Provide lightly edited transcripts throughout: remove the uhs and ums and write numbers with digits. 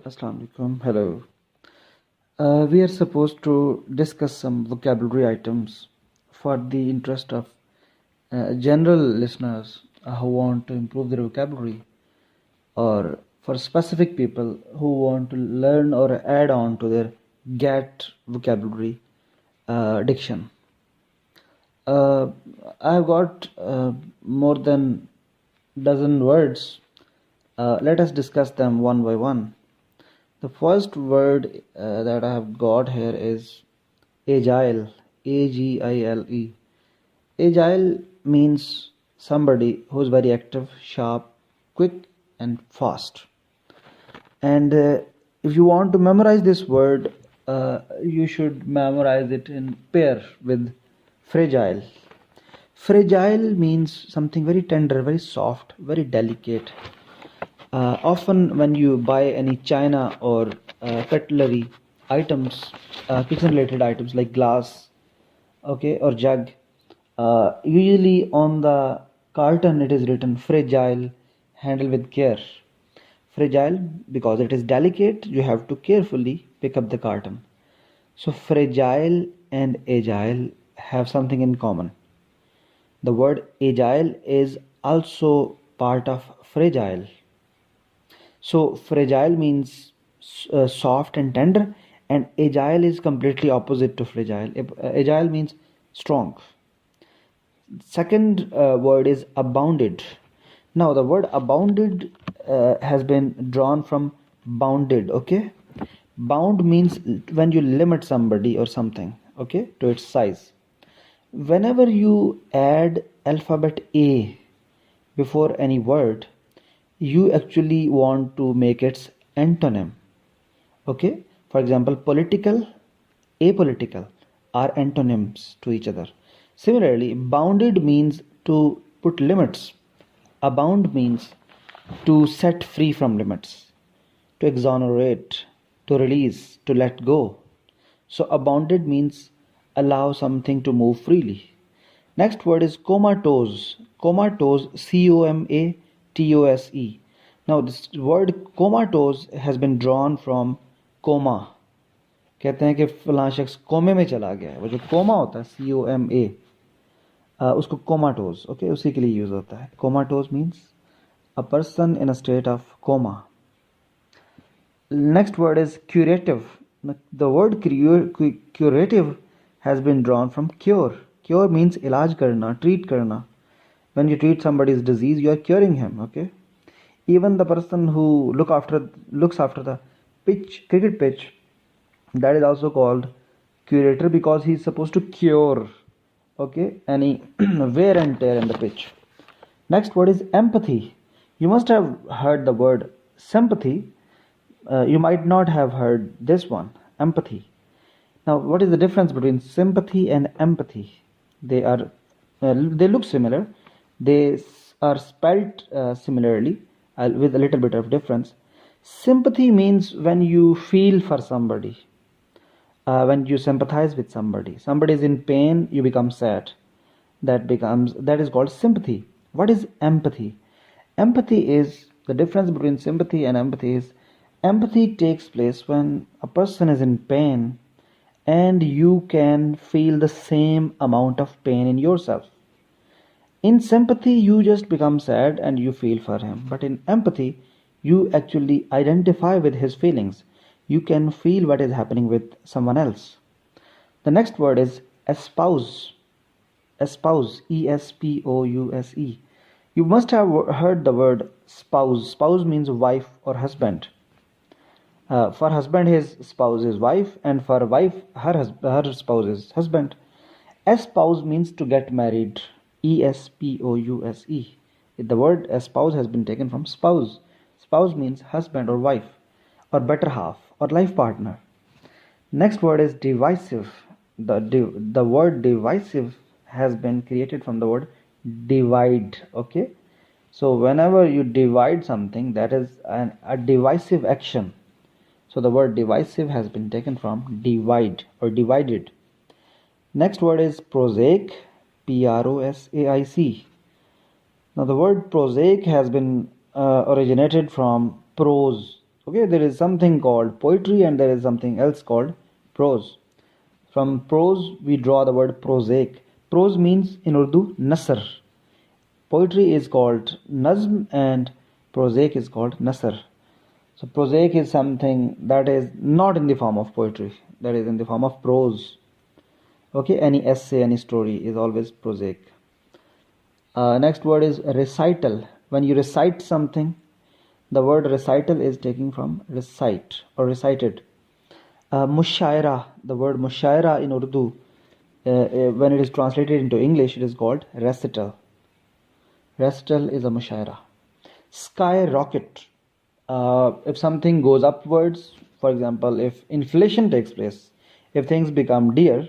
Assalamu alaikum. Hello. We are supposed to discuss some vocabulary items for the interest of general listeners who want to improve their vocabulary, or for specific people who want to learn or add on to their GAT vocabulary diction. I've got more than dozen words. Let us discuss them one by one. The first word that I have got here is agile, Agile. Agile means somebody who is very active, sharp, quick, and fast. And if you want to memorize this word, you should memorize it in pair with fragile. Fragile means something very tender, very soft, very delicate. Often when you buy any china or cutlery items, kitchen related items like glass, okay, or jug, usually on the carton it is written fragile, handle with care. Fragile because it is delicate, you have to carefully pick up the carton. So fragile and agile have something in common. The word agile is also part of fragile. So fragile means soft and tender, and agile is completely opposite to fragile. Agile means strong. Second word is abounded. Now the word abounded has been drawn from bounded. Okay, bound means when you limit somebody or something, okay, to its size. Whenever you add alphabet A before any word, you actually want to make its antonym. Okay, for example, political, apolitical are antonyms to each other. Similarly, bounded means to put limits. Abound means to set free from limits, to exonerate, to release, to let go. So abounded means allow something to move freely. Next word is comatose. Comatose, Comatose. Now this word comatose has been drawn from coma. कहते हैं कि फलां शख्स कोमे में चला गया है. वो जो कोमा होता है COMA, उसको कोमाटोज, ओके, उसी के लिए यूज होता है. Comatose means a person in a state of coma. Next word is curative. The word curative has been drawn from cure. Cure means इलाज करना, treat करना. When you treat somebody's disease, you are curing him. Okay. Even the person who looks after the cricket pitch, that is also called curator, because he is supposed to cure, okay, any wear and tear in the pitch. Next word is empathy. You must have heard the word sympathy. You might not have heard this one, empathy. Now, what is the difference between sympathy and empathy? They look similar. They are spelt similarly with a little bit of difference. Sympathy means when you feel for somebody, when you sympathize with somebody. Somebody is in pain, you become sad. That is called sympathy. What is empathy? Empathy is the difference between sympathy and empathy is empathy takes place when a person is in pain and you can feel the same amount of pain in yourself. In sympathy, you just become sad and you feel for him. But in empathy, you actually identify with his feelings. You can feel what is happening with someone else. The next word is espouse. Espouse, Espouse. You must have heard the word spouse. Spouse means wife or husband. For husband, his spouse is wife, and for wife, her spouse is husband. Espouse means to get married. Espouse. The word espouse has been taken from spouse. Spouse means husband or wife, or better half, or life partner. Next word is divisive. The word divisive has been created from the word divide. Okay, so whenever you divide something, that is a divisive action. So the word divisive has been taken from divide or divided. Next word is prosaic, Prosaic. Now the word prosaic has been originated from prose. Okay, there is something called poetry and there is something else called prose. From prose, we draw the word prosaic. Prose means in Urdu, nasr. Poetry is called nazm and prosaic is called nasr. So prosaic is something that is not in the form of poetry, that is in the form of prose. Okay, any essay, any story is always prosaic. Next word is recital. When you recite something, the word recital is taken from recite or recited. Mushaira, the word mushaira in Urdu, when it is translated into English, it is called recital. Recital is a mushaira. Skyrocket. If something goes upwards, for example, if inflation takes place, if things become dear,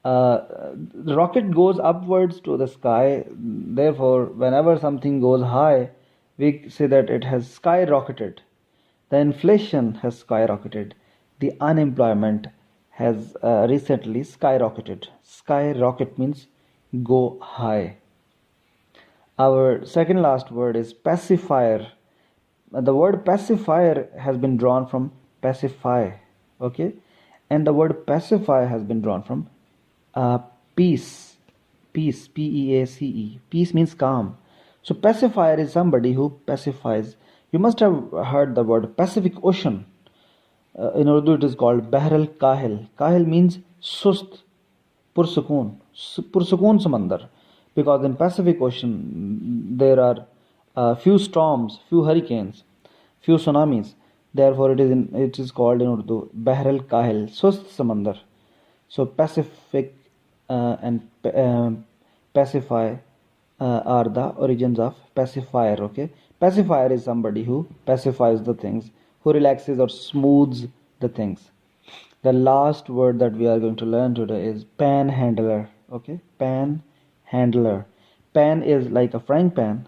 the rocket goes upwards to the sky. Therefore, whenever something goes high, we say that it has skyrocketed. The inflation has skyrocketed. The unemployment has recently skyrocketed. Skyrocket means go high. Our second last word is pacifier. The word pacifier has been drawn from pacify, okay, and the word pacify has been drawn from peace. Peace, Peace. Peace means calm. So pacifier is somebody who pacifies. You must have heard the word Pacific Ocean. In Urdu it is called Bahr al Kahil. Kahil means sust, pursukun, pursukun samandar. Because in Pacific Ocean there are few storms, few hurricanes, few tsunamis. Therefore it is called in Urdu Bahr al Kahil, sust samandar. So Pacific and pacify are the origins of pacifier. Okay, pacifier is somebody who pacifies the things, who relaxes or smooths the things. The last word that we are going to learn today is panhandler. Okay, panhandler. Pan is like a frying pan.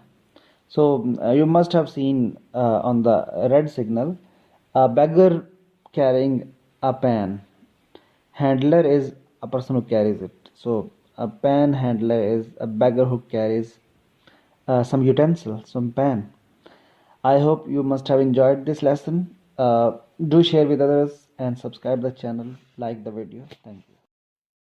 So you must have seen on the red signal a beggar carrying a pan. Handler is a person who carries it. So a panhandler is a beggar who carries some utensil, some pan. I hope you must have enjoyed this lesson. Do share with others and subscribe the channel, like the video. Thank you.